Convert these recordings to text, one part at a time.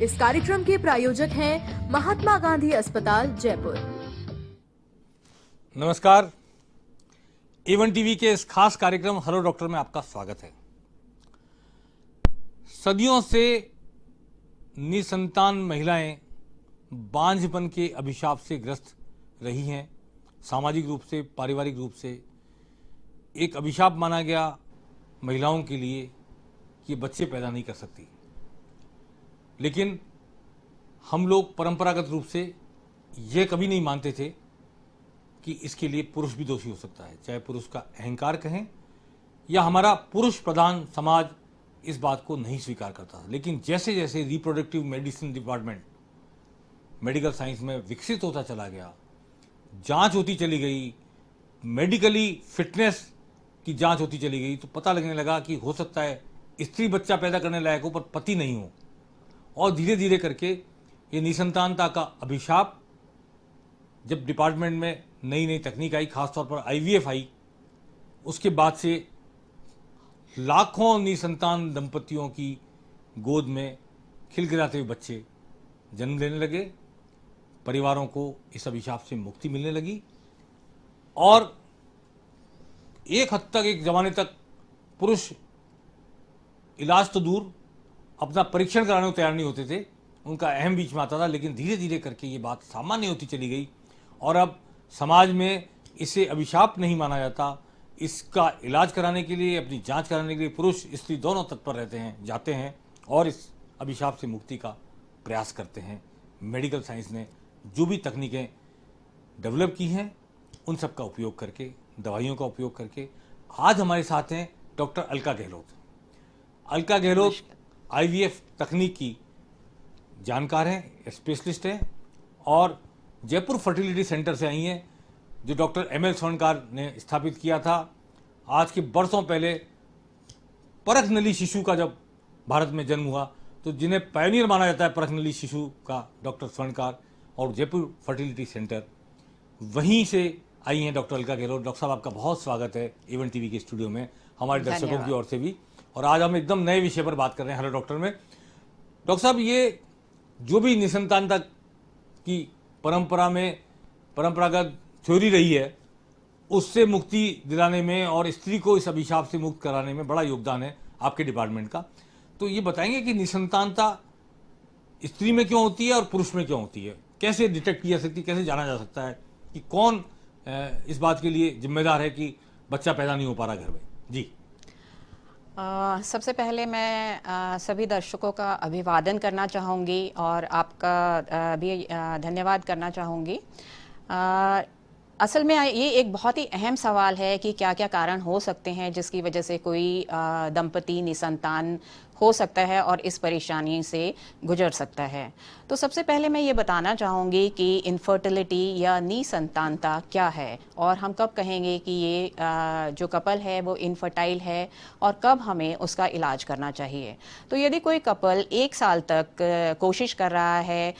इस कार्यक्रम के प्रायोजक हैं महात्मा गांधी अस्पताल जयपुर। नमस्कार, A1 टीवी के इस खास कार्यक्रम हेलो डॉक्टर में आपका स्वागत है। सदियों से निसंतान महिलाएं बांझपन के अभिशाप से ग्रस्त रही हैं। सामाजिक रूप से, पारिवारिक रूप से एक अभिशाप माना गया महिलाओं के लिए कि बच्चे पैदा नहीं कर सकती। लेकिन हम लोग परंपरागत रूप से ये कभी नहीं मानते थे कि इसके लिए पुरुष भी दोषी हो सकता है, चाहे पुरुष का अहंकार कहें या हमारा पुरुष प्रधान समाज इस बात को नहीं स्वीकार करता। लेकिन जैसे जैसे reproductive medicine department medical science में विकसित होता चला गया, जांच होती चली गई, मेडिकली फिटनेस की जांच होती चली गई, तो पता लगने लगा कि हो सकता है स्त्री बच्चा पैदा करने लायक हो पर पति नहीं हो। और धीरे धीरे करके ये निसंतानता का अभिशाप, जब डिपार्टमेंट में नई नई तकनीक आई, खासतौर पर IVF आई, उसके बाद से लाखों निसंतान दंपतियों की गोद में खिलखिलाते हुए बच्चे जन्म लेने लगे। परिवारों को इस अभिशाप से मुक्ति मिलने लगी और एक हद तक, एक जमाने तक पुरुष इलाज तो दूर, अपना परीक्षण कराने को तैयार नहीं होते थे, उनका अहम बीच में आता था। लेकिन धीरे धीरे करके ये बात सामान्य होती चली गई और अब समाज में इसे अभिशाप नहीं माना जाता। इसका इलाज कराने के लिए, अपनी जांच कराने के लिए पुरुष स्त्री दोनों तत्पर रहते हैं, जाते हैं और इस अभिशाप से मुक्ति का प्रयास करते हैं। मेडिकल साइंस ने जो भी तकनीकें डेवलप की हैं उन सब का उपयोग करके, दवाइयों का उपयोग करके आज हमारे साथ हैं डॉक्टर अलका गहलोत। अलका गहलोत IVF तकनीक की जानकार हैं, स्पेशलिस्ट हैं और जयपुर फर्टिलिटी सेंटर से आई हैं, जो डॉक्टर ML स्वर्णकार ने स्थापित किया था। आज के बरसों पहले परखनली शिशु का जब भारत में जन्म हुआ, तो जिन्हें पायनियर माना जाता है परखनली शिशु का, डॉक्टर स्वर्णकार और जयपुर फर्टिलिटी सेंटर, वहीं से आई हैं डॉक्टर अलका गहलोत। डॉक्टर साहब, आपका बहुत स्वागत है A1 टीवी के स्टूडियो में, हमारे दर्शकों की ओर से भी। और आज हम एकदम नए विषय पर बात कर रहे हैं हेलो डॉक्टर में। डॉक्टर साहब, ये जो भी निसंतानता की परंपरा में परंपरागत थ्योरी रही है, उससे मुक्ति दिलाने में और स्त्री को इस अभिशाप से मुक्त कराने में बड़ा योगदान है आपके डिपार्टमेंट का। तो ये बताएंगे कि निसंतानता स्त्री में क्यों होती है और पुरुष में क्यों होती है? कैसे डिटेक्ट की जा सकती है, कैसे जाना जा सकता है कि कौन इस बात के लिए जिम्मेदार है कि बच्चा पैदा नहीं हो पा रहा घर में? जी। सबसे पहले मैं सभी दर्शकों का अभिवादन करना चाहूँगी और आपका भी धन्यवाद करना चाहूँगी। असल में ये एक बहुत ही अहम सवाल है कि क्या क्या कारण हो सकते हैं जिसकी वजह से कोई दंपति निसंतान हो सकता है और इस परेशानी से गुजर सकता है। तो सबसे पहले मैं ये बताना चाहूँगी कि इनफर्टिलिटी या निसंतानता क्या है और हम कब कहेंगे कि ये जो कपल है वो इनफर्टाइल है और कब हमें उसका इलाज करना चाहिए। तो यदि कोई कपल 1 साल तक कोशिश कर रहा है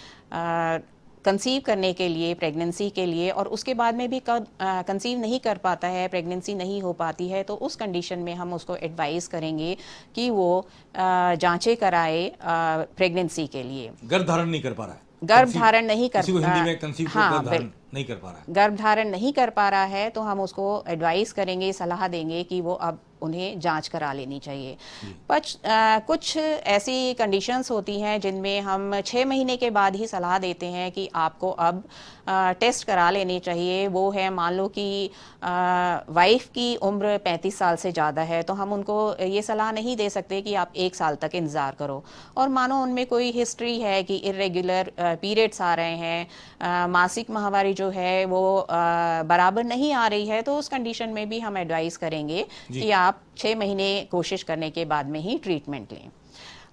कंसीव करने के लिए, प्रेगनेंसी के लिए, और उसके बाद में भी कंसीव नहीं कर पाता है, प्रेगनेंसी नहीं हो पाती है, तो उस कंडीशन में हम उसको एडवाइस करेंगे कि वो जांचें कराए प्रेगनेंसी के लिए। गर्भ धारण नहीं कर पा रहा है, गर्भ धारण नहीं कर नहीं कर पा रहा है, गर्भ धारण नहीं कर पा रहा है, तो हम उसको एडवाइस करेंगे, सलाह देंगे कि वो अब उन्हें जांच करा लेनी चाहिए। कुछ ऐसी कंडीशंस होती हैं जिनमें हम 6 महीने के बाद ही सलाह देते हैं कि आपको अब टेस्ट करा लेनी चाहिए। वो है, मान लो कि वाइफ की उम्र 35 साल से ज़्यादा है, तो हम उनको ये सलाह नहीं दे सकते कि आप 1 साल तक इंतज़ार करो। और मानो उनमें कोई हिस्ट्री है कि इरेगुलर पीरियड्स आ रहे हैं, मासिक माहवारी जो है वो बराबर नहीं आ रही है, तो उस कंडीशन में भी हम एडवाइस करेंगे कि आप 6 महीने कोशिश करने के बाद में ही ट्रीटमेंट लें।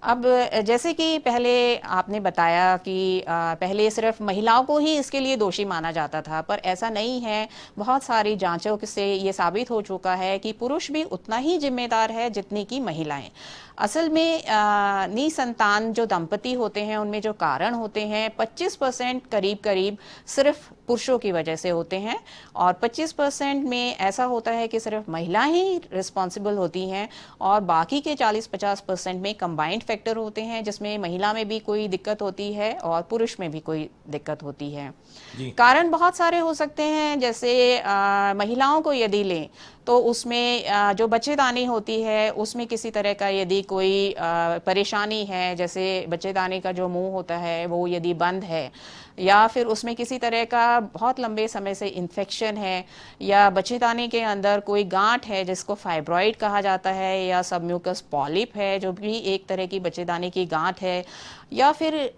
अब जैसे कि पहले आपने बताया कि पहले सिर्फ महिलाओं को ही इसके लिए दोषी माना जाता था, पर ऐसा नहीं है। बहुत सारी जांचों से ये साबित हो चुका है कि पुरुष भी उतना ही जिम्मेदार है जितनी कि महिलाएं। असल में निसंतान जो दंपति होते हैं उनमें जो कारण होते हैं 25% करीब सिर्फ पुरुषों की वजह से होते हैं और 25% में ऐसा होता है कि सिर्फ महिलाएं ही रिस्पॉन्सिबल होती हैं और बाकी के 40-50% में कंबाइंड फैक्टर होते हैं जिसमें महिला में भी कोई दिक्कत होती है और पुरुष में भी कोई दिक्कत होती है। जी। कारण बहुत सारे हो सकते हैं, जैसे महिलाओं को यदि लें तो उसमें जो बच्चेदानी होती है उसमें किसी तरह का यदि कोई परेशानी है, जैसे बच्चेदानी का जो मुंह होता है वो यदि बंद है, या फिर उसमें किसी तरह का बहुत लंबे समय से इन्फेक्शन है, या बच्चेदानी के अंदर कोई गांठ है जिसको फाइब्रॉइड कहा जाता है, या सबम्यूकस पॉलिप है जो भी एक तरह की बच्चेदानी की गांठ है, या फिर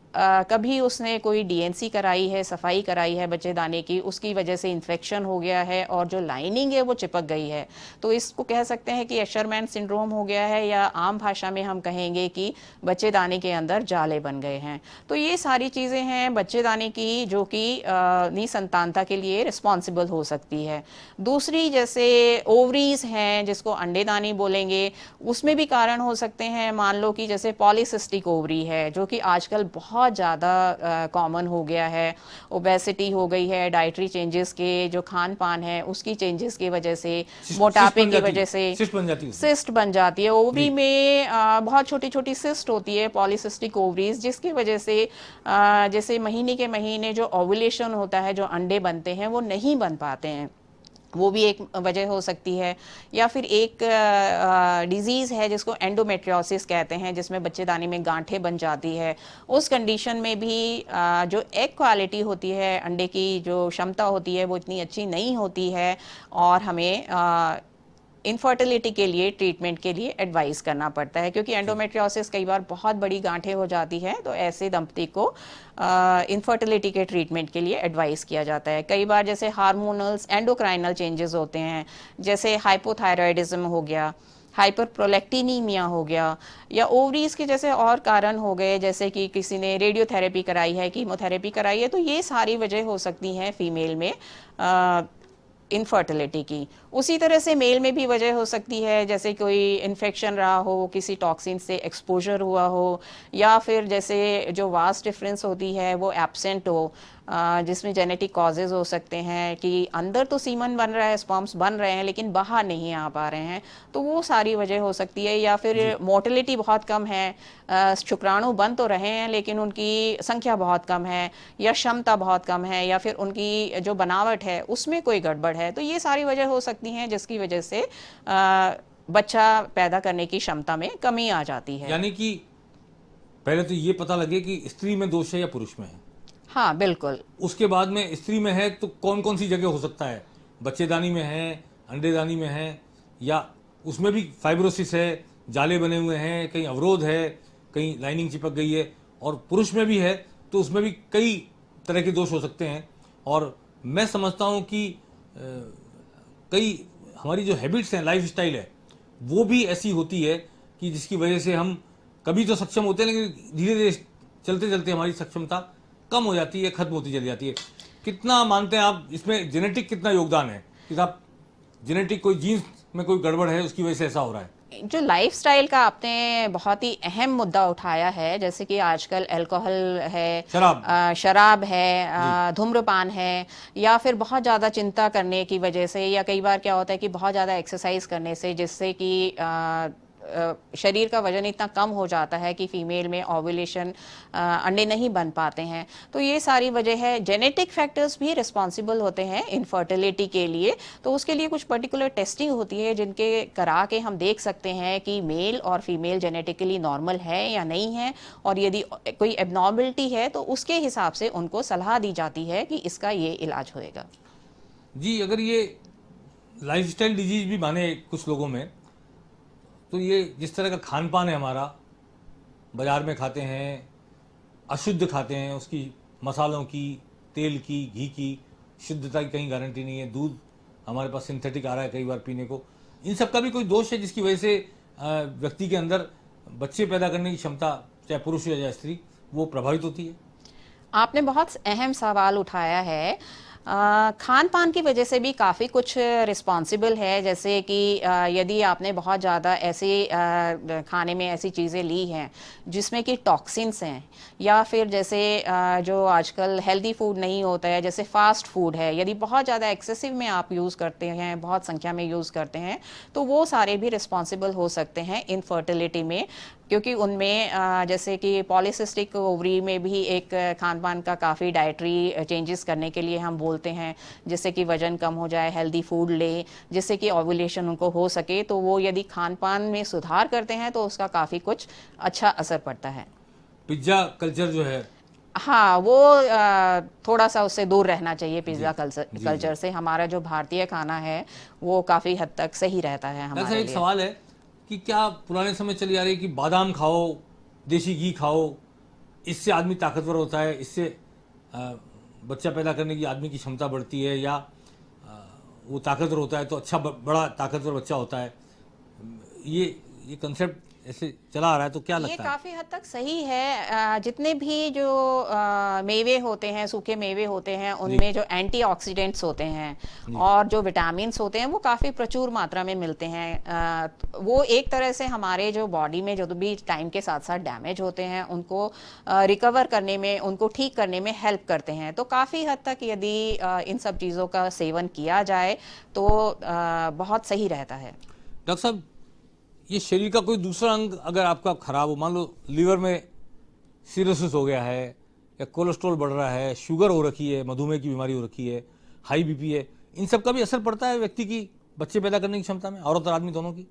कभी उसने कोई डीएनसी कराई है, सफाई कराई है बच्चेदानी की, उसकी वजह से इन्फेक्शन हो गया है और जो लाइनिंग है वो चिपक गई है, तो इसको कह सकते हैं कि एशरमैन सिंड्रोम हो गया है, या आम भाषा में हम कहेंगे कि बच्चेदानी के अंदर जाले बन गए हैं। तो ये सारी चीज़ें हैं बच्चेदानी की जो कि निसंतानता के लिए रिस्पॉन्सिबल हो सकती है। दूसरी जैसे ओवरीज हैं जिसको अंडेदानी बोलेंगे, उसमें भी कारण हो सकते हैं। मान लो कि जैसे पॉलीसिस्टिक ओवरी है जो कि आजकल बहुत ज़्यादा कॉमन हो गया है, ओबेसिटी हो गई है, डाइटरी चेंजेस के जो खान पान है उसकी चेंजेस की वजह से, मोटापे की वजह से सिस्ट बन जाती है ओवरी में। बहुत छोटी छोटी सिस्ट होती है पॉलीसिस्टिक ओवरीज, जिसकी वजह से जैसे महीने के महीने जो ओव्यूलेशन होता है, जो अंडे बनते हैं वो नहीं बन पाते हैं, वो भी एक वजह हो सकती है। या फिर एक डिजीज़ है जिसको एंडोमेट्रियोसिस कहते हैं, जिसमें बच्चेदानी में गांठें बन जाती है। उस कंडीशन में भी जो एग क्वालिटी होती है, अंडे की जो क्षमता होती है वो इतनी अच्छी नहीं होती है, और हमें इनफर्टिलिटी के लिए ट्रीटमेंट के लिए एडवाइस करना पड़ता है, क्योंकि एंडोमेट्रियोसिस कई बार बहुत बड़ी गांठें हो जाती हैं, तो ऐसे दंपति को इनफर्टिलिटी के ट्रीटमेंट के लिए एडवाइस किया जाता है। कई बार जैसे हार्मोनल्स एंडोक्राइनल चेंजेस होते हैं, जैसे हाइपोथायरॉयडिज्म हो गया, हाइपरप्रोलेक्टिनीमिया हो गया, या ओवरीज के जैसे और कारण हो गए, जैसे कि किसी ने रेडियोथेरेपी कराई है, कीमोथेरेपी कराई है, तो ये सारी वजह हो सकती हैं फीमेल में इनफर्टिलिटी की। उसी तरह से मेल में भी वजह हो सकती है, जैसे कोई इन्फेक्शन रहा हो, किसी टॉक्सिन से एक्सपोजर हुआ हो, या फिर जैसे जो वास्ट डिफरेंस होती है वो एब्सेंट हो, जिसमें जेनेटिक कॉजेज हो सकते हैं कि अंदर तो सीमन बन रहा है, स्पर्म्स बन रहे हैं लेकिन बाहर नहीं आ पा रहे हैं, तो वो सारी वजह हो सकती है। या फिर मोर्टेलिटी बहुत कम है, शुक्राणु बन तो रहे हैं लेकिन उनकी संख्या बहुत कम है, या क्षमता बहुत कम है, या फिर उनकी जो बनावट है उसमें कोई गड़बड़ है, तो ये सारी वजह हो सकती हैं जिसकी वजह से बच्चा पैदा करने की क्षमता में कमी आ जाती है। यानी कि पहले तो ये पता लगे कि स्त्री में दोष है या पुरुष में है। हाँ बिल्कुल। उसके बाद में स्त्री में है तो कौन कौन सी जगह हो सकता है, बच्चेदानी में है, अंडेदानी में है, या उसमें भी फाइब्रोसिस है, जाले बने हुए हैं, कहीं अवरोध है, कहीं लाइनिंग चिपक गई है, और पुरुष में भी है तो उसमें भी कई तरह के दोष हो सकते हैं। और मैं समझता हूँ कि कई हमारी जो हैबिट्स हैं, लाइफ स्टाइल है, वो भी ऐसी होती है कि जिसकी वजह से हम कभी तो सक्षम होते हैं लेकिन धीरे धीरे चलते चलते हमारी सक्षमता कम हो जाती है, खत्म होती चली जाती है। कितना मानते हैं आप इसमें जेनेटिक कितना योगदान है कि साहब जेनेटिक कोई जीन्स में कोई गड़बड़ है उसकी वजह से ऐसा हो रहा है? जो लाइफस्टाइल का आपने बहुत ही अहम मुद्दा उठाया है, जैसे कि आजकल अल्कोहल है, शराब है, धूम्रपान है, या फिर बहुत ज़्यादा चिंता करने की वजह से, या कई बार क्या होता है कि बहुत ज़्यादा एक्सरसाइज करने से, जिससे कि शरीर का वजन इतना कम हो जाता है कि फीमेल में ओव्यूलेशन अंडे नहीं बन पाते हैं, तो ये सारी वजह है। जेनेटिक फैक्टर्स भी रिस्पॉन्सिबल होते हैं इनफर्टिलिटी के लिए, तो उसके लिए कुछ पर्टिकुलर टेस्टिंग होती है जिनके करा के हम देख सकते हैं कि मेल और फीमेल जेनेटिकली नॉर्मल है या नहीं है, और यदि कोई एबनॉर्मलिटी है तो उसके हिसाब से उनको सलाह दी जाती है कि इसका ये इलाज होएगा। जी, अगर ये लाइफस्टाइल डिजीज भी माने कुछ लोगों में, तो ये जिस तरह का खान पान है हमारा, बाज़ार में खाते हैं, अशुद्ध खाते हैं, उसकी मसालों की, तेल की, घी की शुद्धता की कहीं गारंटी नहीं है, दूध हमारे पास सिंथेटिक आ रहा है कई बार पीने को, इन सब का भी कोई दोष है जिसकी वजह से व्यक्ति के अंदर बच्चे पैदा करने की क्षमता, चाहे पुरुष हो या स्त्री, वो प्रभावित होती है? आपने बहुत अहम सवाल उठाया है। खान पान की वजह से भी काफ़ी कुछ रिस्पॉन्सिबल है, जैसे कि यदि आपने बहुत ज़्यादा ऐसे खाने में ऐसी चीज़ें ली हैं जिसमें कि टॉक्सिन्स हैं, या फिर जैसे जो आजकल हेल्दी फूड नहीं होता है, जैसे फास्ट फूड है, यदि बहुत ज़्यादा एक्सेसिव में आप यूज़ करते हैं, बहुत संख्या में यूज़ करते हैं, तो वो सारे भी रिस्पॉन्सिबल हो सकते हैं इनफर्टिलिटी में। क्योंकि उनमें जैसे कि पॉलीसिस्टिक ओवरी में भी एक खान पान का काफ़ी डाइटरी चेंजेस करने के लिए हम बोलते हैं, जिससे कि वजन कम हो जाए, हेल्दी फूड ले, जिससे कि ओव्यूलेशन उनको हो सके। तो वो यदि खान पान में सुधार करते हैं तो उसका काफ़ी कुछ अच्छा असर पड़ता है। पिज्जा कल्चर जो है, हाँ, वो थोड़ा सा उससे दूर रहना चाहिए पिज्ज़ा जी। कल्चर से। हमारा जो भारतीय खाना है वो काफ़ी हद तक सही रहता है डॉक्टर साहब हमारे एक लिए। सवाल है कि क्या पुराने समय चली आ रही है कि बादाम खाओ, देसी घी खाओ, इससे आदमी ताकतवर होता है, इससे अ, बच्चा पैदा करने की आदमी की क्षमता बढ़ती है, या वो ताकतवर होता है तो अच्छा बड़ा ताकतवर बच्चा होता है, ये कंसेप्ट ऐसे चला आ रहा है, तो क्या ये लगता है? काफ़ी हद तक सही है। जितने भी जो मेवे होते हैं, सूखे मेवे होते हैं, उनमें जो एंटीऑक्सीडेंट्स होते हैं और जो विटामिन्स होते हैं वो काफ़ी प्रचुर मात्रा में मिलते हैं। वो एक तरह से हमारे जो बॉडी में जो भी टाइम के साथ साथ डैमेज होते हैं उनको रिकवर करने में, उनको ठीक करने में हेल्प करते हैं। तो काफ़ी हद तक यदि इन सब चीज़ों का सेवन किया जाए तो बहुत सही रहता है। डॉक्टर साहब, ये शरीर का कोई दूसरा अंग अगर आपका खराब हो, मान लो लीवर में सिरोसिस हो गया है, या कोलेस्ट्रॉल बढ़ रहा है, शुगर हो रखी है, मधुमेह की बीमारी हो रखी है, हाई बीपी है, इन सब का भी असर पड़ता है व्यक्ति की बच्चे पैदा करने की क्षमता में, औरत और आदमी दोनों की?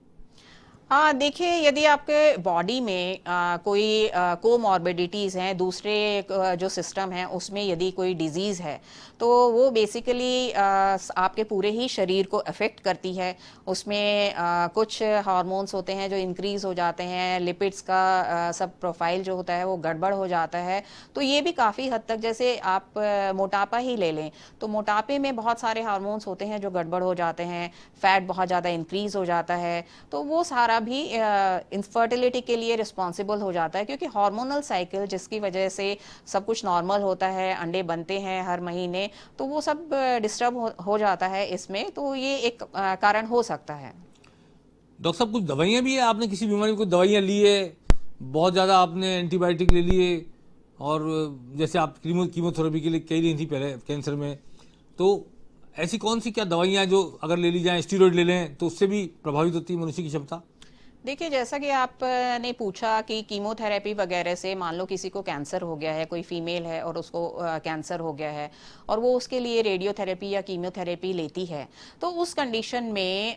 हाँ, देखिए, यदि आपके बॉडी में कोई कोमॉर्बिडिटीज़ हैं, दूसरे जो सिस्टम है उसमें यदि कोई डिजीज़ है तो वो बेसिकली आपके पूरे ही शरीर को अफेक्ट करती है। उसमें कुछ हार्मोन्स होते हैं जो इंक्रीज़ हो जाते हैं, लिपिड्स का सब प्रोफाइल जो होता है वो गड़बड़ हो जाता है। तो ये भी काफ़ी हद तक, जैसे आप मोटापा ही ले लें तो मोटापे में बहुत सारे हार्मोन्स होते हैं जो गड़बड़ हो जाते हैं, फैट बहुत ज़्यादा इंक्रीज़ हो जाता है। तो वो सारा भी इनफर्टिलिटी के लिए रिस्पॉन्सिबल हो जाता है, क्योंकि हार्मोनल साइकिल जिसकी वजह से सब कुछ नॉर्मल होता है, अंडे बनते हैं हर महीने, तो वो सब डिस्टर्ब हो जाता है इसमें। तो ये एक कारण हो सकता है। डॉक्टर साहब, कुछ दवाइयाँ भी है, आपने किसी बीमारी में कुछ दवाइयाँ ली है, बहुत ज़्यादा आपने एंटीबायोटिक ले लिए, और जैसे आप कीमोथेरेपी के लिए कह रही थी पहले कैंसर में, तो ऐसी कौन सी क्या दवाइयाँ जो अगर ले ली जाएँ, स्टीरॉयड ले लें तो उससे भी प्रभावित होती है मनुष्य की क्षमता? देखिए, जैसा कि आपने पूछा कि कीमोथेरेपी वगैरह से, मान लो किसी को कैंसर हो गया है, कोई फीमेल है और उसको कैंसर हो गया है और वो उसके लिए रेडियोथेरेपी या कीमोथेरेपी लेती है, तो उस कंडीशन में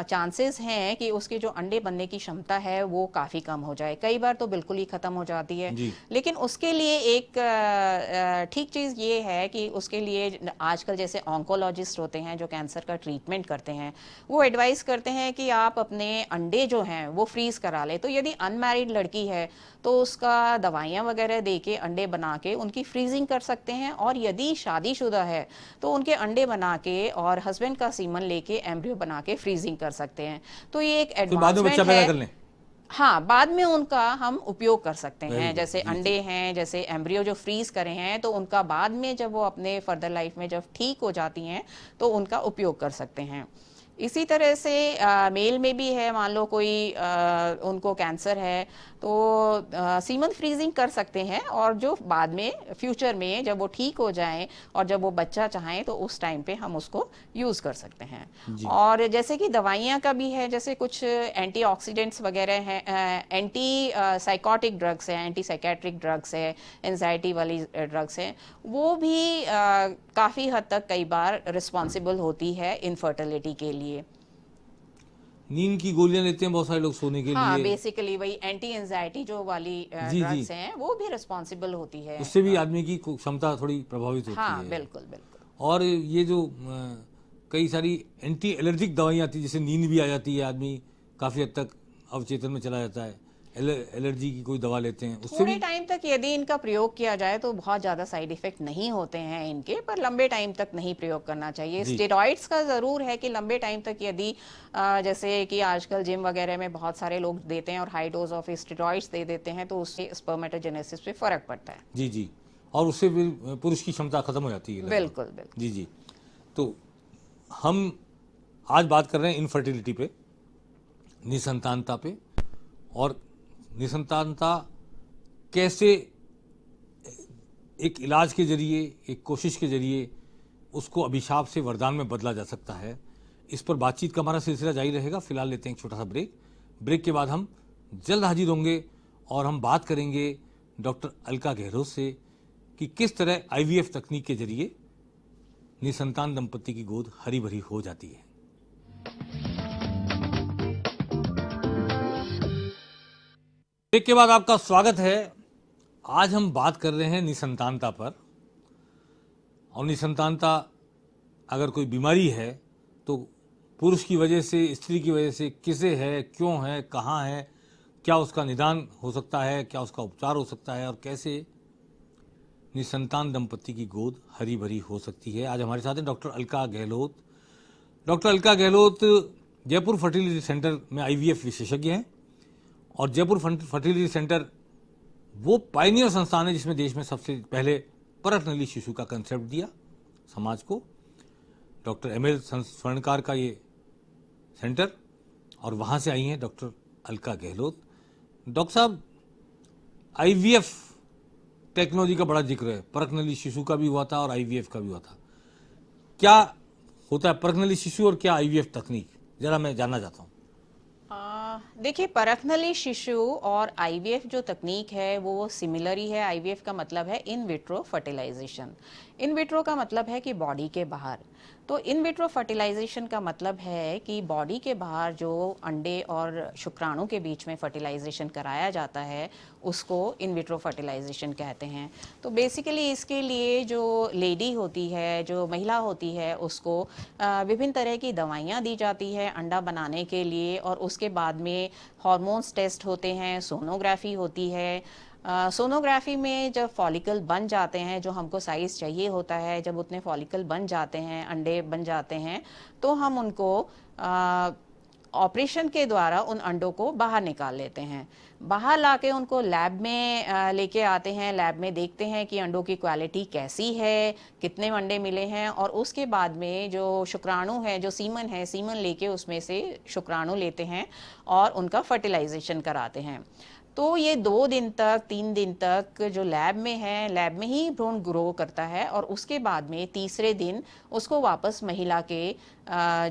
चांसेस हैं कि उसके जो अंडे बनने की क्षमता है वो काफ़ी कम हो जाए, कई बार तो बिल्कुल ही ख़त्म हो जाती है। जी। लेकिन उसके लिए एक ठीक चीज़ ये है कि उसके लिए आजकल जैसे ऑन्कोलॉजिस्ट होते हैं जो कैंसर का ट्रीटमेंट करते हैं, वो एडवाइस करते हैं कि आप अपने अंडे जो हैं वो फ्रीज करा ले। तो यदि अनमैरिड लड़की है तो उसका दवाइयाँ वगैरह दे के अंडे बना के उनकी फ्रीजिंग कर सकते हैं, और यदि शादीशुदा है तो उनके अंडे बना के और हस्बैंड का सीमन लेके एम्ब्रियो बना के फ्रीजिंग कर सकते हैं। तो ये एक फिर बाद में बच्चा एडवांसमेंट पैदा है। कर लें? हाँ, बाद में उनका हम उपयोग कर सकते Very हैं। good, जैसे जी, अंडे हैं, जैसे एम्ब्रियो जो फ्रीज करे हैं, तो उनका बाद में जब वो अपने फर्दर लाइफ में जब ठीक हो जाती हैं तो उनका उपयोग कर सकते हैं। इसी तरह से मेल में भी है, मान लो कोई उनको कैंसर है तो सीमन फ्रीजिंग कर सकते हैं, और जो बाद में फ्यूचर में जब वो ठीक हो जाएं और जब वो बच्चा चाहें तो उस टाइम पे हम उसको यूज़ कर सकते हैं। और जैसे कि दवाइयाँ का भी है, जैसे कुछ एंटीऑक्सीडेंट्स वगैरह हैं, एंटी साइकोटिक ड्रग्स हैं, एंटी साइकेट्रिक ड्रग्स है, एंजाइटी वाली ड्रग्स हैं, वो भी काफ़ी हद तक कई बार रिस्पॉन्सिबल होती है इनफर्टिलिटी के लिए। नींद की गोलियां लेते हैं बहुत सारे लोग सोने के हाँ, लिए, बेसिकली वही एंटी एंजाइटी जो वाली जी। ड्रग्स हैं वो भी रिस्पॉन्सिबल होती है। उससे भी आदमी की क्षमता थोड़ी प्रभावित होती हाँ, है। बिल्कुल बिल्कुल। और ये जो कई सारी एंटी एलर्जिक दवाइयाँ आती है, जैसे नींद भी आ जाती है, आदमी काफ़ी हद तक अवचेतन में चला जाता है, एलर्जी की कोई दवा लेते हैं, उससे थोड़े भी टाइम तक यदि इनका प्रयोग किया जाए तो बहुत ज़्यादा साइड इफेक्ट नहीं होते हैं इनके, पर लंबे टाइम तक नहीं प्रयोग करना चाहिए। जी। स्टेरॉइड्स का ज़रूर है कि लंबे टाइम तक यदि जैसे कि आजकल जिम वगैरह में बहुत सारे लोग देते हैं और हाई डोज ऑफ स्टेरॉइड्स दे देते हैं, तो उससे स्पर्मेटोजेनेसिस पे फ़र्क पड़ता है। जी जी, और उससे फिर पुरुष की क्षमता खत्म हो जाती है लगभग। बिल्कुल बिल्कुल। जी जी। तो हम आज बात कर रहे हैं इनफर्टिलिटी पे, निसंतानता पे, और निसंतानता कैसे एक इलाज के जरिए, एक कोशिश के जरिए उसको अभिशाप से वरदान में बदला जा सकता है। इस पर बातचीत का हमारा सिलसिला जारी रहेगा। फिलहाल लेते हैं एक छोटा सा ब्रेक। ब्रेक के बाद हम जल्द हाजिर होंगे और हम बात करेंगे डॉक्टर अलका गहलोत से कि किस तरह आईवीएफ तकनीक के जरिए निसंतान दंपति की गोद हरी भरी हो जाती है। ब्रेक के बाद आपका स्वागत है। आज हम बात कर रहे हैं निसंतानता पर। और निसंतानता अगर कोई बीमारी है तो पुरुष की वजह से, स्त्री की वजह से, किसे है, क्यों है, कहाँ है, क्या उसका निदान हो सकता है, क्या उसका उपचार हो सकता है और कैसे निसंतान दंपति की गोद हरी भरी हो सकती है। आज हमारे साथ हैं doctor Alka Gehlot. Doctor Alka Gehlot Jaipur fertility centre में आईवीएफ विशेषज्ञ हैं और जयपुर फर्टिलिटी सेंटर वो पायनियर संस्थान है जिसमें देश में सबसे पहले परख नली शिशु का कंसेप्ट दिया समाज को। डॉक्टर एमएल स्वर्णकार का ये सेंटर, और वहाँ से आई हैं डॉक्टर अलका गहलोत। डॉक्टर साहब, आईवीएफ टेक्नोलॉजी का बड़ा जिक्र है, परख नली शिशु का भी हुआ था और आईवीएफ का भी हुआ था। क्या होता है परख नली शिशु और क्या आईवीएफ तकनीक, जरा मैं जानना चाहता हूँ। देखिए, परख नली शिशु और आईवीएफ जो तकनीक है वो सिमिलर ही है। आईवीएफ का मतलब है in vitro fertilisation. In vitro का मतलब है कि बॉडी के बाहर, तो इन विट्रो फर्टिलाइजेशन का मतलब है कि बॉडी के बाहर जो अंडे और शुक्राणु के बीच में फर्टिलाइजेशन कराया जाता है उसको इन विट्रो फर्टिलाइजेशन कहते हैं। तो बेसिकली इसके लिए जो लेडी होती है, जो महिला होती है, उसको विभिन्न तरह की दवाइयाँ दी जाती है अंडा बनाने के लिए, और उसके बाद में हार्मोन्स टेस्ट होते हैं, सोनोग्राफी होती है। सोनोग्राफी में जब फॉलिकल बन जाते हैं, जो हमको साइज चाहिए होता है, जब उतने फॉलिकल बन जाते हैं, अंडे बन जाते हैं, तो हम उनको ऑपरेशन के द्वारा उन अंडों को बाहर निकाल लेते हैं। बाहर लाके उनको लैब में लेके आते हैं। लैब में देखते हैं कि अंडों की क्वालिटी कैसी है, कितने अंडे मिले हैं, और उसके बाद में जो शुक्राणु है, जो सीमन है, सीमन लेके उसमें से शुक्राणु लेते हैं और उनका फर्टिलाइजेशन कराते हैं। तो ये 2 दिन तक, 3 दिन तक जो लैब में है, लैब में ही भ्रूण ग्रो करता है, और उसके बाद में तीसरे दिन उसको वापस महिला के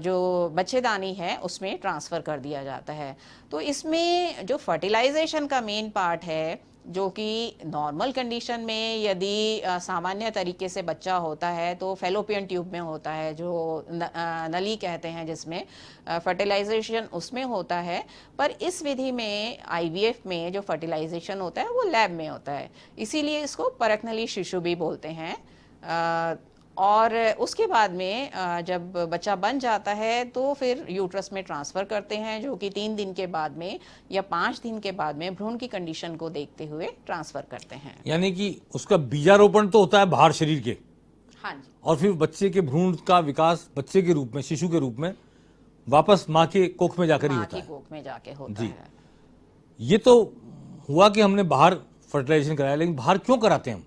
जो बच्चेदानी है उसमें ट्रांसफ़र कर दिया जाता है। तो इसमें जो फर्टिलाइजेशन का मेन पार्ट है, जो कि नॉर्मल कंडीशन में यदि सामान्य तरीके से बच्चा होता है तो फेलोपियन ट्यूब में होता है, जो नली कहते हैं, जिसमें फर्टिलाइजेशन उसमें होता है। पर इस विधि में, आईवीएफ में, जो फर्टिलाइजेशन होता है वो लैब में होता है, इसीलिए इसको परख नली शिशु भी बोलते हैं। और उसके बाद में जब बच्चा बन जाता है तो फिर यूट्रस में ट्रांसफ़र करते हैं, जो कि 3 दिन के बाद में या 5 दिन के बाद में भ्रूण की कंडीशन को देखते हुए ट्रांसफ़र करते हैं। यानी कि उसका बीजारोपण तो होता है बाहर शरीर के, हाँ जी, और फिर बच्चे के भ्रूण का विकास बच्चे के रूप में, शिशु के रूप में वापस माँ के कोख में जाकर ही होता है। कोख में जाके होता जी। है। ये तो हुआ कि हमने बाहर फर्टिलाइजेशन कराया, लेकिन बाहर क्यों कराते हैं हम?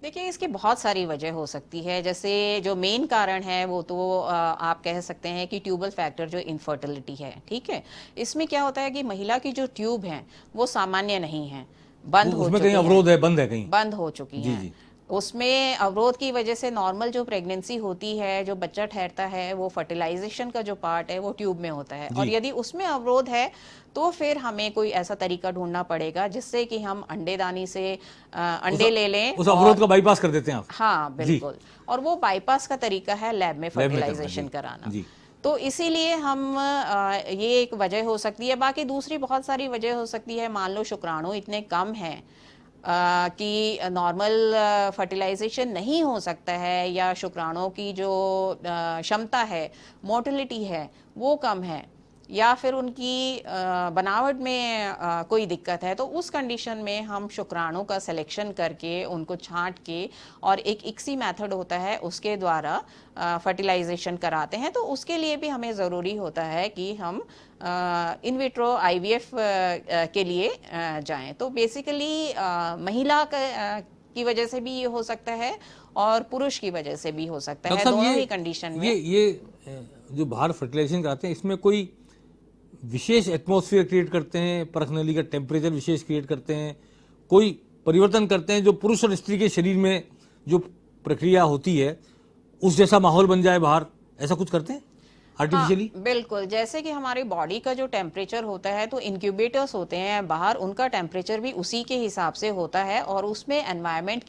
देखिए, इसकी बहुत सारी वजह हो सकती है। जैसे जो मेन कारण है वो तो आप कह सकते हैं कि ट्यूबल फैक्टर, जो इनफर्टिलिटी है, ठीक है। इसमें क्या होता है कि महिला की जो ट्यूब है वो सामान्य नहीं है, बंद हो उसमें चुकी कहीं अवरोध है, बंद है, कहीं बंद हो चुकी जी, हैं। जी। उसमें अवरोध की वजह से नॉर्मल जो प्रेगनेंसी होती है, जो बच्चा ठहरता है, वो फर्टिलाइजेशन का जो पार्ट है वो ट्यूब में होता है, और यदि उसमें अवरोध है तो फिर हमें कोई ऐसा तरीका ढूंढना पड़ेगा जिससे कि हम अंडेदानी से अंडे ले लें, उस अवरोध का बाईपास कर देते हैं आप। हाँ बिल्कुल, और वो बाईपास का तरीका है लैब में फर्टिलाइजेशन कराना। जी। तो इसीलिए हम ये एक वजह हो सकती है। बाकी दूसरी बहुत सारी वजह हो सकती है। मान लो शुक्राणु इतने कम हैं कि नॉर्मल फर्टिलाइजेशन नहीं हो सकता है, या शुक्राणुओं की जो क्षमता है, मोटिलिटी है, वो कम है, या फिर उनकी बनावट में कोई दिक्कत है, तो उस कंडीशन में हम शुक्राणु का सिलेक्शन करके उनको छांट के, और एक इक्सी मेथड होता है उसके द्वारा फर्टिलाइजेशन कराते हैं। तो उसके लिए भी हमें ज़रूरी होता है कि हम इन विट्रो आईवीएफ के लिए जाएं। तो बेसिकली महिला की वजह से भी ये हो सकता है और पुरुष की वजह से भी हो सकता है, दोनों ही कंडीशन में। ये जो बाहर फर्टिलाइजेशन कराते हैं, इसमें कोई विशेष एटमॉस्फेयर क्रिएट करते हैं, परख नली का टेम्परेचर विशेष क्रिएट करते हैं, कोई परिवर्तन करते हैं जो पुरुष और स्त्री के शरीर में जो प्रक्रिया होती है उस जैसा माहौल बन जाए बाहर, ऐसा कुछ करते हैं आर्टिफिशियली? बिल्कुल, जैसे कि हमारी बॉडी का जो टेम्परेचर होता है तो इंक्यूबेटर्स होते हैं बाहर, उनका टेम्परेचर भी उसी के हिसाब से होता है और उसमें एनवायरनमेंट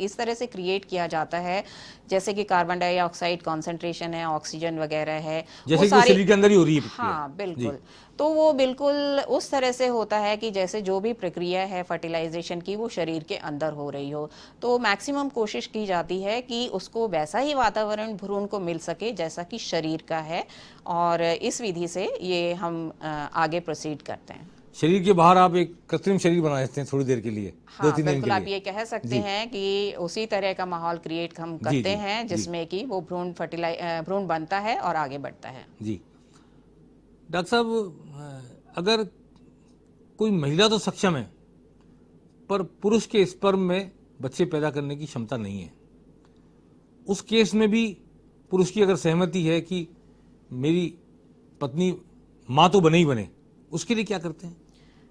इस तरह से क्रिएट किया जाता है जैसे कि कार्बन डाइऑक्साइड कॉन्सेंट्रेशन है, ऑक्सीजन वगैरह है, जैसे वो कि वो सारी। शरीर के अंदर ही हो रही है प्रक्रिया। हाँ जी। बिल्कुल। तो वो बिल्कुल उस तरह से होता है कि जैसे जो भी प्रक्रिया है फर्टिलाइजेशन की वो शरीर के अंदर हो रही हो। तो मैक्सिमम कोशिश की जाती है कि उसको वैसा ही वातावरण भ्रूण को मिल सके जैसा कि शरीर का है, और इस विधि से ये हम आगे प्रोसीड करते हैं। शरीर के बाहर आप एक कृत्रिम शरीर बना देते हैं थोड़ी देर के लिए, हाँ 2-3 दिन बिल्कुल, के आप लिए। ये कह सकते जी। हैं कि उसी तरह का माहौल क्रिएट हम जी, करते जी, हैं जी। जिसमें कि वो भ्रूण बनता है और आगे बढ़ता है। जी। डॉक्टर साहब, अगर कोई महिला तो सक्षम है पर पुरुष के स्पर्म में बच्चे पैदा करने की क्षमता नहीं है, उस केस में भी पुरुष की अगर सहमति है कि मेरी पत्नी माँ तो बने ही बने, उसके लिए क्या करते हैं?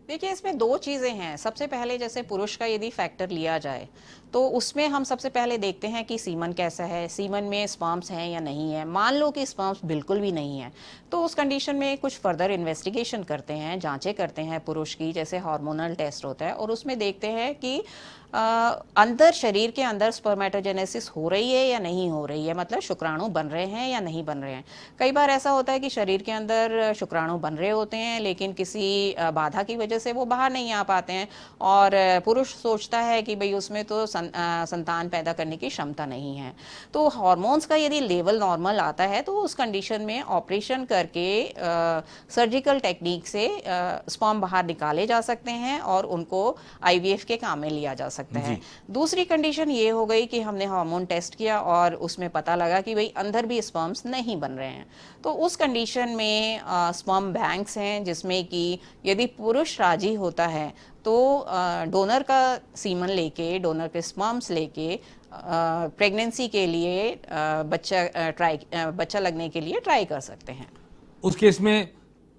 देखिए, इसमें दो चीज़ें हैं। सबसे पहले जैसे पुरुष का यदि फैक्टर लिया जाए तो उसमें हम सबसे पहले देखते हैं कि सीमन कैसा है, सीमन में स्पर्म्स हैं या नहीं है। मान लो कि स्पर्म्स बिल्कुल भी नहीं है तो उस कंडीशन में कुछ फर्दर इन्वेस्टिगेशन करते हैं, जांचें करते हैं पुरुष की, जैसे हार्मोनल टेस्ट होता है, और उसमें देखते हैं कि अंदर शरीर के अंदर स्पर्मेटोजेनेसिस हो रही है या नहीं हो रही है, मतलब शुक्राणु बन रहे हैं या नहीं बन रहे हैं। कई बार ऐसा होता है कि शरीर के अंदर शुक्राणु बन रहे होते हैं लेकिन किसी बाधा की वजह से वो बाहर नहीं आ पाते हैं, और पुरुष सोचता है कि भाई उसमें तो संतान पैदा करने की क्षमता नहीं है। तो हार्मोन्स का यदि लेवल नॉर्मल आता है तो उस कंडीशन में ऑपरेशन करके सर्जिकल टेक्निक से स्पर्म बाहर निकाले जा सकते हैं और उनको आईवीएफ के काम में लिया जा सकता है। दूसरी कंडीशन ये हो गई कि हमने हार्मोन टेस्ट किया और उसमें पता लगा कि भाई अंदर भी स्पर्म्स नहीं बन रहे हैं, तो उस कंडीशन में स्पर्म बैंक्स हैं जिसमें कि यदि पुरुष राजी होता है तो डोनर का सीमन लेके, डोनर के स्पर्म्स लेके प्रेगनेंसी के लिए बच्चा लगने के लिए ट्राई कर सकते हैं। उस केस में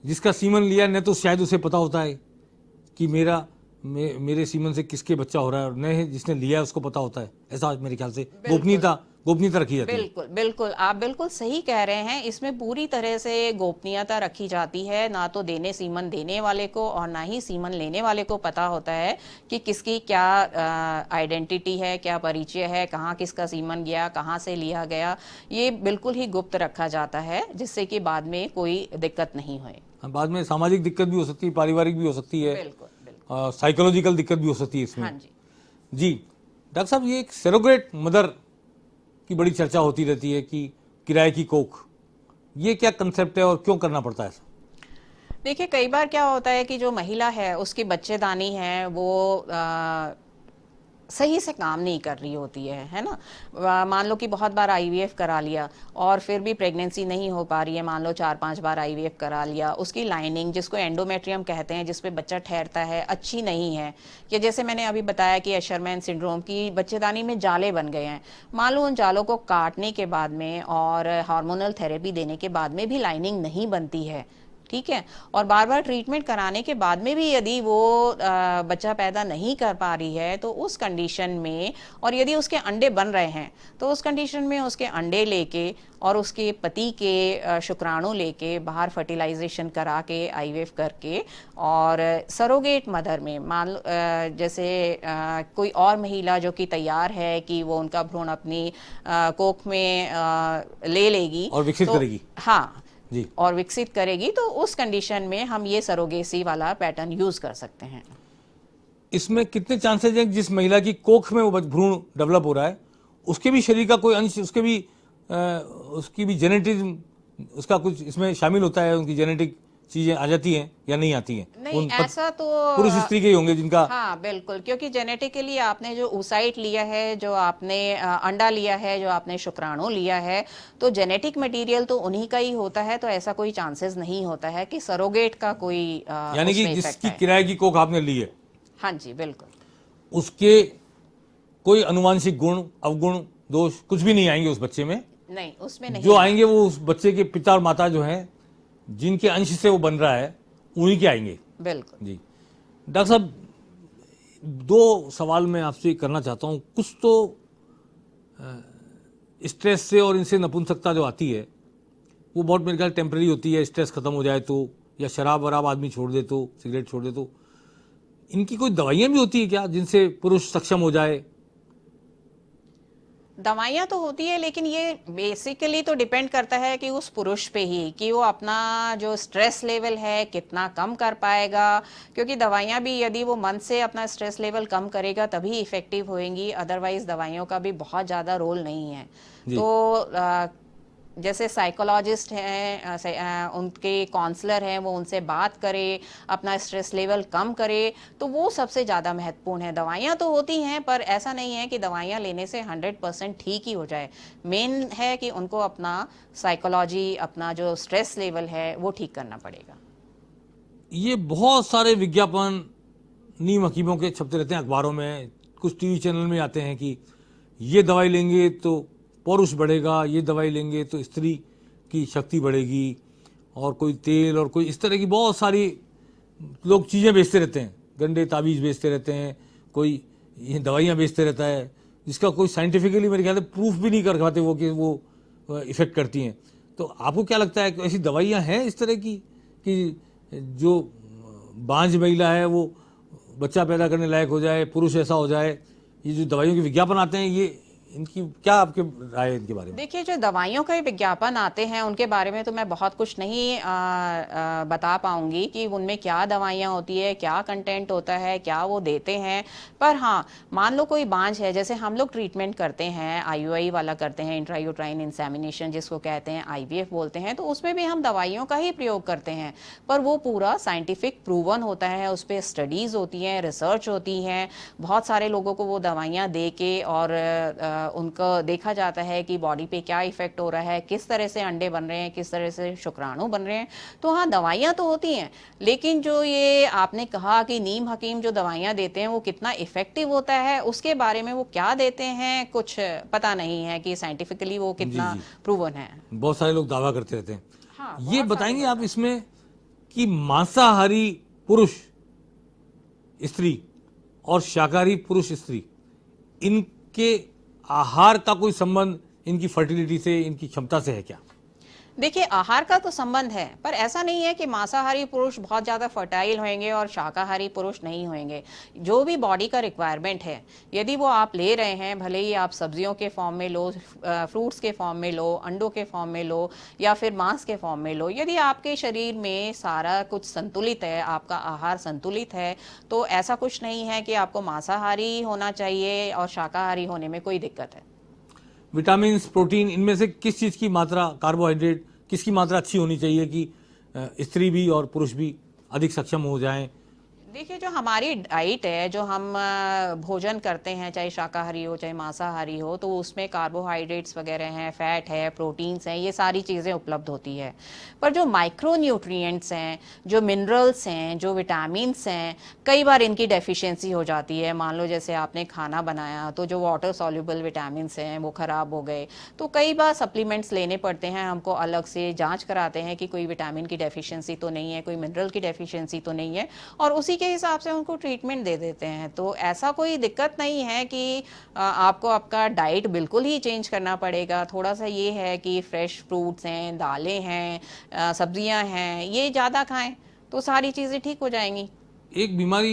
जिसका सीमन लिया न तो शायद उसे पता होता है कि मेरे सीमन से किसके बच्चा हो रहा है, और न जिसने लिया है उसको पता होता है। ऐसा मेरे ख्याल से गोपनीयता रखी जाती है। बिल्कुल बिल्कुल, आप बिल्कुल सही कह रहे हैं। इसमें पूरी तरह से गोपनीयता रखी जाती है, ना तो सीमन देने वाले को और ना ही सीमन लेने वाले को पता होता है कि किसकी क्या आइडेंटिटी है, क्या परिचय है, कहाँ किसका सीमन गया, कहाँ से लिया गया। ये बिल्कुल ही गुप्त रखा जाता है जिससे कि बाद में कोई दिक्कत नहीं हो। बाद में सामाजिक दिक्कत भी हो सकती है, पारिवारिक भी हो सकती है, बिल्कुल साइकोलॉजिकल दिक्कत भी हो सकती है इसमें। हाँ जी। जी डॉक्टर साहब, ये एक सरोगेट मदर की बड़ी चर्चा होती रहती है कि किराए की कोख, ये क्या कंसेप्ट है और क्यों करना पड़ता है? देखिए, कई बार क्या होता है कि जो महिला है उसकी बच्चेदानी है वो सही से काम नहीं कर रही होती है ना। मान लो कि बहुत बार आईवीएफ करा लिया और फिर भी प्रेगनेंसी नहीं हो पा रही है, मान लो 4-5 बार आईवीएफ करा लिया, उसकी लाइनिंग जिसको एंडोमेट्रियम कहते हैं जिस पे बच्चा ठहरता है अच्छी नहीं है, या जैसे मैंने अभी बताया कि एशरमैन सिंड्रोम की बच्चेदानी में जाले बन गए हैं। मान लो उन जालों को काटने के बाद में और हार्मोनल थेरेपी देने के बाद में भी लाइनिंग नहीं बनती है, ठीक है, और बार बार ट्रीटमेंट कराने के बाद में भी यदि वो बच्चा पैदा नहीं कर पा रही है तो उस कंडीशन में, और यदि उसके अंडे बन रहे हैं तो उस कंडीशन में उसके अंडे लेके और उसके पति के शुक्राणु लेके बाहर फर्टिलाइजेशन करा के आईवीएफ करके और सरोगेट मदर में मान लो जैसे कोई और महिला जो कि तैयार है कि वो उनका भ्रूण अपनी कोख में ले लेगी और विकसित करेगी। हाँ जी। और विकसित करेगी, तो उस कंडीशन में हम ये सरोगेसी वाला पैटर्न यूज कर सकते हैं। इसमें कितने चांसेस हैं जिस महिला की कोख में वो भ्रूण डेवलप हो रहा है उसके भी शरीर का कोई अंश, उसकी भी जेनेटिज्म, उसका कुछ इसमें शामिल होता है, उनकी जेनेटिक चीजें आ जाती हैं या नहीं आती हैं? नहीं, ऐसा तो पुरुष स्त्री के ही होंगे जिनका। हाँ बिल्कुल, क्योंकि जेनेटिकली आपने जो oocyte लिया है, जो आपने अंडा लिया है, जो आपने शुक्राणु लिया है, तो जेनेटिक मटेरियल तो उन्हीं का ही होता है, तो ऐसा कोई चांसेस नहीं होता है कि सरोगेट का कोई यानी कि जिसकी किराए की कोख आपने ली है, हाँ जी बिल्कुल, उसके कोई अनुवांशिक गुण, अवगुण, दोष कुछ भी नहीं आएंगे उस बच्चे में? नहीं, उसमें नहीं। जो आएंगे वो उस बच्चे के पिता और माता जो हैं जिनके अंश से वो बन रहा है उन्हीं के आएंगे। बिल्कुल जी डॉक्टर साहब, दो सवाल मैं आपसे करना चाहता हूँ। कुछ तो स्ट्रेस से और इनसे नपुंसकता जो आती है वो बहुत मेरे ख्याल टेम्परेरी होती है, स्ट्रेस खत्म हो जाए तो, या शराब वराब आदमी छोड़ दे तो, सिगरेट छोड़ दे तो। इनकी कोई दवाइयाँ भी होती है क्या जिनसे पुरुष सक्षम हो जाए? दवाइयाँ तो होती है, लेकिन ये बेसिकली तो डिपेंड करता है कि उस पुरुष पे ही, कि वो अपना जो स्ट्रेस लेवल है कितना कम कर पाएगा, क्योंकि दवाइयाँ भी यदि वो मन से अपना स्ट्रेस लेवल कम करेगा तभी इफ़ेक्टिव होएंगी, अदरवाइज दवाइयों का भी बहुत ज़्यादा रोल नहीं है। जी। तो जैसे साइकोलॉजिस्ट हैं, उनके काउंसलर हैं, वो उनसे बात करे, अपना स्ट्रेस लेवल कम करे, तो वो सबसे ज़्यादा महत्वपूर्ण है। दवाइयाँ तो होती हैं, पर ऐसा नहीं है कि दवाइयाँ लेने से 100% ठीक ही हो जाए। मेन है कि उनको अपना साइकोलॉजी, अपना जो स्ट्रेस लेवल है वो ठीक करना पड़ेगा। ये बहुत सारे विज्ञापन नीम हकीमों के छपते रहते हैं अखबारों में, कुछ टीवी चैनल में आते हैं कि ये दवाई लेंगे तो पौरुष बढ़ेगा, ये दवाई लेंगे तो स्त्री की शक्ति बढ़ेगी, और कोई तेल और कोई इस तरह की बहुत सारी लोग चीज़ें बेचते रहते हैं, गंदे ताबीज़ बेचते रहते हैं, कोई ये दवाइयाँ बेचते रहता है जिसका कोई साइंटिफिकली मेरे ख्याल से प्रूफ भी नहीं कर पाते वो कि वो इफ़ेक्ट करती हैं। तो आपको क्या लगता है कि ऐसी दवाइयाँ हैं इस तरह की कि जो बांझ महिला है वो बच्चा पैदा करने लायक हो जाए, पुरुष ऐसा हो जाए? ये जो दवाइयों के विज्ञापन आते हैं, ये इनकी क्या आपके राय है इनके बारे में? देखिए, जो दवाइयों के विज्ञापन आते हैं उनके बारे में तो मैं बहुत कुछ नहीं बता पाऊंगी कि उनमें क्या दवाइयाँ होती है, क्या कंटेंट होता है, क्या वो देते हैं। पर हाँ, मान लो कोई बांझ है, जैसे हम लोग ट्रीटमेंट करते हैं, आईयूआई वाला करते हैं, इंट्रायूट्राइन इंसेमिनेशन जिसको कहते हैं, आईवीएफ बोलते हैं, तो उसमें भी हम दवाइयों का ही प्रयोग करते हैं, पर वो पूरा साइंटिफिक प्रूवन होता है, उस पर स्टडीज़ होती हैं, रिसर्च होती हैं, बहुत सारे लोगों को वो दवाइयाँ दे के और उनको देखा जाता है कि बॉडी पे क्या इफेक्ट हो रहा है, किस तरह से अंडे बन रहे हैं, किस तरह से शुक्राणु बन रहे हैं। तो हाँ, दवाइयाँ तो होती हैं, लेकिन जो ये आपने कहा कि नीम हकीम जो दवाइयाँ देते हैं वो कितना इफेक्टिव होता है, उसके बारे में वो क्या देते हैं कुछ पता नहीं है कि साइंटिफिकली वो कितना प्रूवन है। बहुत सारे लोग दावा करते रहते हैं। हाँ, ये बताएंगे आप इसमें कि मांसाहारी पुरुष स्त्री और शाकाहारी पुरुष स्त्री, इनके आहार का कोई संबंध इनकी फर्टिलिटी से, इनकी क्षमता से है क्या? देखिए, आहार का तो संबंध है, पर ऐसा नहीं है कि मांसाहारी पुरुष बहुत ज़्यादा फर्टाइल होंगे और शाकाहारी पुरुष नहीं होंगे। जो भी बॉडी का रिक्वायरमेंट है, यदि वो आप ले रहे हैं, भले ही आप सब्जियों के फॉर्म में लो, फ्रूट्स के फॉर्म में लो, अंडों के फॉर्म में लो, या फिर मांस के फॉर्म में लो, यदि आपके शरीर में सारा कुछ संतुलित है, आपका आहार संतुलित है, तो ऐसा कुछ नहीं है कि आपको मांसाहारी होना चाहिए और शाकाहारी होने में कोई दिक्कत है। विटामिन, प्रोटीन, इनमें से किस चीज़ की मात्रा, कार्बोहाइड्रेट किसकी मात्रा अच्छी होनी चाहिए कि स्त्री भी और पुरुष भी अधिक सक्षम हो जाएं? देखिए, जो हमारी डाइट है, जो हम भोजन करते हैं, चाहे शाकाहारी हो चाहे मांसाहारी हो, तो उसमें कार्बोहाइड्रेट्स वगैरह हैं, फैट है, प्रोटीन्स हैं, ये सारी चीज़ें उपलब्ध होती है। पर जो माइक्रो न्यूट्रिएंट्स हैं, जो मिनरल्स हैं, जो विटामिन्स हैं, कई बार इनकी डेफिशिएंसी हो जाती है। मान लो जैसे आपने खाना बनाया तो जो वाटर सॉल्युबल विटामिन्स हैं वो ख़राब हो गए, तो कई बार सप्लीमेंट्स लेने पड़ते हैं हमको, अलग से जाँच कराते हैं कि कोई विटामिन की डेफिशिएंसी तो नहीं है, कोई मिनरल की डेफिशिएंसी तो नहीं है, और उसी के हिसाब से उनको ट्रीटमेंट दे देते हैं। तो ऐसा कोई दिक्कत नहीं है कि आपको आपका डाइट बिल्कुल ही चेंज करना पड़ेगा। थोड़ा सा ये है कि फ्रेश फ्रूट्स हैं, दालें हैं, सब्जियां हैं, ये ज़्यादा खाएं तो सारी चीज़ें ठीक हो जाएंगी। एक बीमारी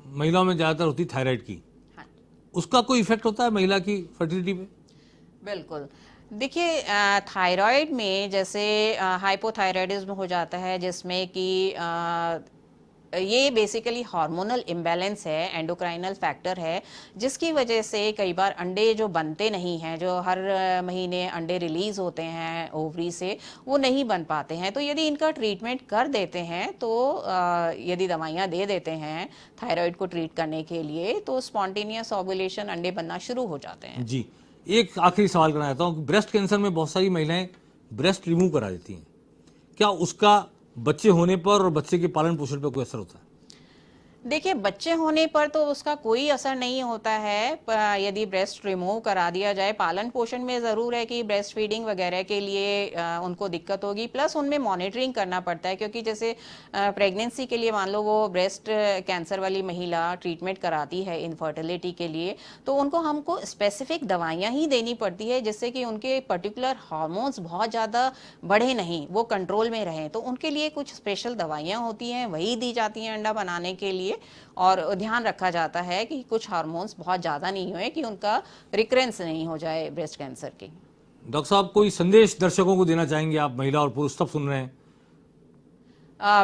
महिलाओं में ज़्यादातर होती है थायराइड की। हाँ, उसका कोई इफेक्ट होता है महिला की फर्टिलिटी पे? बिल्कुल। देखिए, थायराइड में जैसे हाइपोथायराइडिज्म हो जाता है, जिसमें कि ये बेसिकली हार्मोनल इम्बैलेंस है, एंडोक्राइनल फैक्टर है, जिसकी वजह से कई बार अंडे जो बनते नहीं हैं, जो हर महीने अंडे रिलीज होते हैं ओवरी से, वो नहीं बन पाते हैं। तो यदि इनका ट्रीटमेंट कर देते हैं, तो यदि दवाइयाँ दे देते हैं थायराइड को ट्रीट करने के लिए, तो स्पॉन्टेनियस ओव्यूलेशन, अंडे बनना शुरू हो जाते हैं। जी, एक आखिरी सवाल करना चाहता हूँ। ब्रेस्ट कैंसर में बहुत सारी महिलाएं ब्रेस्ट रिमूव करा देती हैं, क्या उसका बच्चे होने पर और बच्चे के पालन पोषण पर कोई असर होता है? देखिए, बच्चे होने पर तो उसका कोई असर नहीं होता है। यदि ब्रेस्ट रिमूव करा दिया जाए, पालन पोषण में ज़रूर है कि ब्रेस्ट फीडिंग वगैरह के लिए उनको दिक्कत होगी, प्लस उनमें मॉनिटरिंग करना पड़ता है, क्योंकि जैसे प्रेगनेंसी के लिए मान लो वो ब्रेस्ट कैंसर वाली महिला ट्रीटमेंट कराती है इनफर्टिलिटी के लिए, तो उनको हमको स्पेसिफिक दवाइयाँ ही देनी पड़ती है, जिससे कि उनके पर्टिकुलर हार्मोन्स बहुत ज़्यादा बढ़े नहीं, वो कंट्रोल में रहें। तो उनके लिए कुछ स्पेशल दवाइयाँ होती हैं, वही दी जाती हैं अंडा बनाने के लिए, और ध्यान रखा जाता है कि कुछ हार्मोन्स बहुत ज़्यादा नहीं हुए कि उनका रिकरेंस नहीं हो जाए ब्रेस्ट कैंसर की। डॉक्टर साहब, कोई संदेश दर्शकों को देना चाहेंगे? आप महिला और पुरुष सब सुन रहे हैं।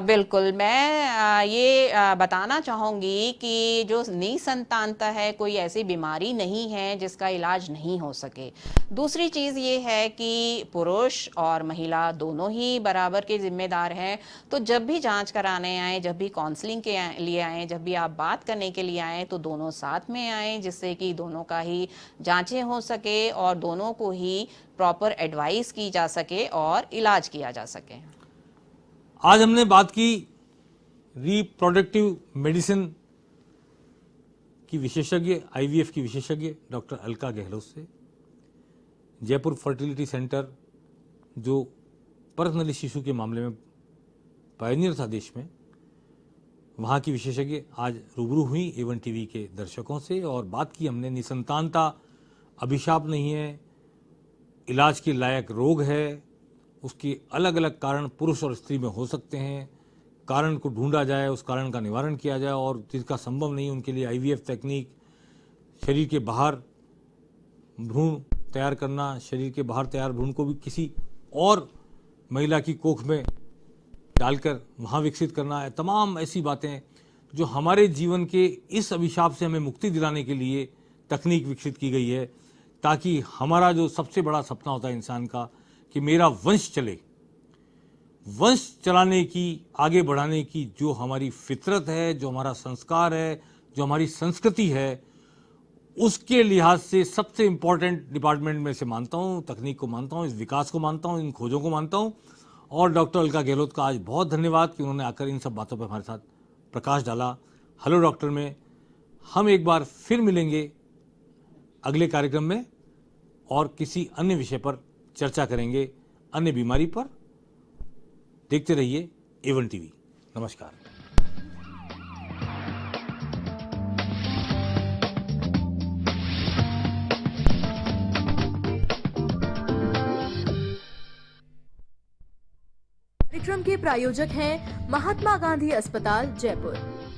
बिल्कुल, मैं ये बताना चाहूँगी कि जो निसंतानता है, कोई ऐसी बीमारी नहीं है जिसका इलाज नहीं हो सके। दूसरी चीज़ ये है कि पुरुष और महिला दोनों ही बराबर के ज़िम्मेदार हैं। तो जब भी जांच कराने आएँ, जब भी काउंसलिंग के लिए आएँ, जब भी आप बात करने के लिए आएँ, तो दोनों साथ में आएँ, जिससे कि दोनों का ही जाँचें हो सके और दोनों को ही प्रॉपर एडवाइस की जा सके और इलाज किया जा सके। आज हमने बात की रिप्रोडक्टिव मेडिसिन की विशेषज्ञ, आईवीएफ की विशेषज्ञ डॉक्टर अलका गहलोत से। जयपुर फर्टिलिटी सेंटर, जो पर्सनली शिशु के मामले में पायनियर था देश में, वहाँ की विशेषज्ञ आज रूबरू हुई एवन टीवी के दर्शकों से, और बात की हमने निसंतानता अभिशाप नहीं है, इलाज के लायक रोग है, उसके अलग अलग कारण पुरुष और स्त्री में हो सकते हैं। कारण को ढूंढा जाए, उस कारण का निवारण किया जाए, और जिसका संभव नहीं उनके लिए आईवीएफ तकनीक, शरीर के बाहर भ्रूण तैयार करना, शरीर के बाहर तैयार भ्रूण को भी किसी और महिला की कोख में डालकर वहाँ विकसित करना है। तमाम ऐसी बातें जो हमारे जीवन के इस अभिशाप से हमें मुक्ति दिलाने के लिए तकनीक विकसित की गई है, ताकि हमारा जो सबसे बड़ा सपना होता है इंसान का कि मेरा वंश चले, वंश चलाने की, आगे बढ़ाने की जो हमारी फितरत है, जो हमारा संस्कार है, जो हमारी संस्कृति है, उसके लिहाज से सबसे इम्पॉर्टेंट डिपार्टमेंट में से मानता हूँ, तकनीक को मानता हूँ, इस विकास को मानता हूँ, इन खोजों को मानता हूँ। और डॉक्टर अलका गहलोत का आज बहुत धन्यवाद कि उन्होंने आकर इन सब बातों पर हमारे साथ प्रकाश डाला। हेलो डॉक्टर में हम एक बार फिर मिलेंगे अगले कार्यक्रम में, और किसी अन्य विषय पर चर्चा करेंगे, अन्य बीमारी पर। देखते रहिए एवन टीवी। नमस्कार। कार्यक्रम के प्रायोजक हैं महात्मा गांधी अस्पताल, जयपुर।